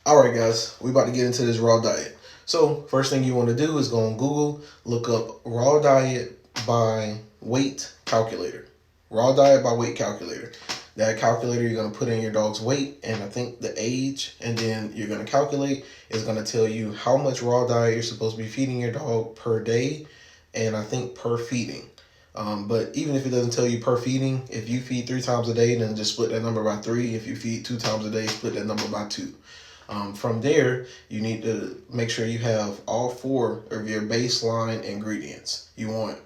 All right, guys, we about to get into this raw diet. So first thing you want to do is go on Google, look up raw diet by weight calculator. Raw diet by weight calculator. That calculator, you're going to put in your dog's weight and I think the age, and then you're going to calculate. It's going to tell you how much raw diet you're supposed to be feeding your dog per day, and I think per feeding. But even if it doesn't tell you per feeding, if you feed 3 times a day, then just split that number by three. If you feed 2 times a day, split that number by two. From there, you need to make sure you have all four of your baseline ingredients. You want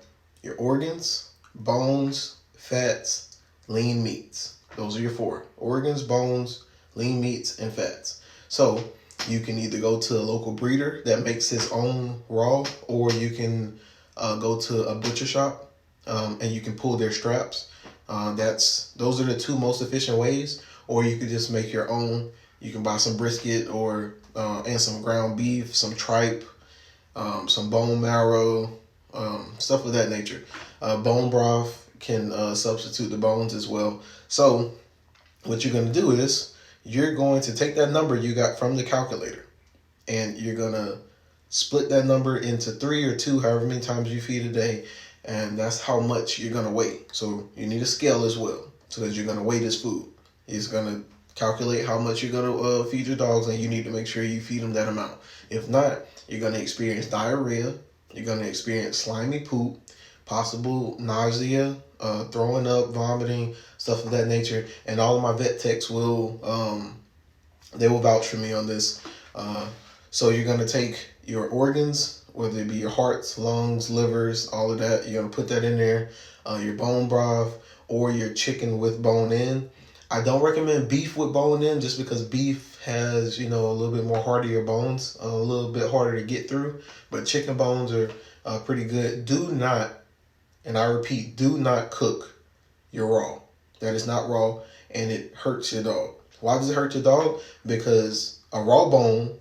your organs, bones, fats, lean meats. Those are your four: organs, bones, lean meats, and fats. So you can either go to a local breeder that makes his own raw, or you can go to a butcher shop and you can pull their straps. Those are the two most efficient ways. Or you could just make your own. You can buy some brisket or and some ground beef, some tripe, some bone marrow, stuff of that nature. Bone broth can substitute the bones as well. So what you're going to do is you're going to take that number you got from the calculator and you're going to split that number into three or two, however many times you feed a day, and that's how much you're going to weigh. So you need a scale as well, so that you're going to weigh this food. It's going to calculate how much you're going to feed your dogs, and you need to make sure you feed them that amount. If not, you're going to experience diarrhea, you're going to experience slimy poop, possible nausea, throwing up, vomiting, stuff of that nature. And all of my vet techs they will vouch for me on this. So you're going to take your organs, whether it be your hearts, lungs, livers, all of that. You're going to put that in there. Your bone broth or your chicken with bone in. I don't recommend beef with bone in, just because beef has, a little bit more hardier bones, a little bit harder to get through. But chicken bones are pretty good. Do not, and I repeat, do not cook your raw. That is not raw, and it hurts your dog. Why does it hurt your dog? Because a raw bone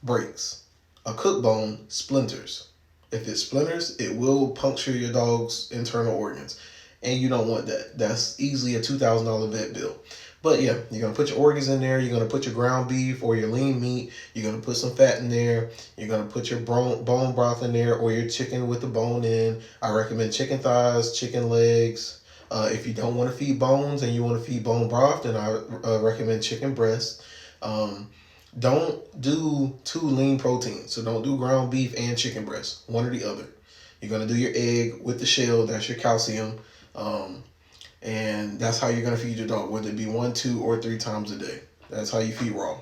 breaks. A cooked bone splinters. If it splinters, it will puncture your dog's internal organs. And you don't want that. That's easily a $2,000 vet bill. But yeah, you're going to put your organs in there. You're going to put your ground beef or your lean meat. You're going to put some fat in there. You're going to put your bone broth in there, or your chicken with the bone in. I recommend chicken thighs, chicken legs. If you don't want to feed bones and you want to feed bone broth, then I recommend chicken breast. Don't do two lean proteins. So don't do ground beef and chicken breast, one or the other. You're going to do your egg with the shell. That's your calcium. And that's how you're going to feed your dog, whether it be 1, 2, or 3 times a day. That's how you feed raw.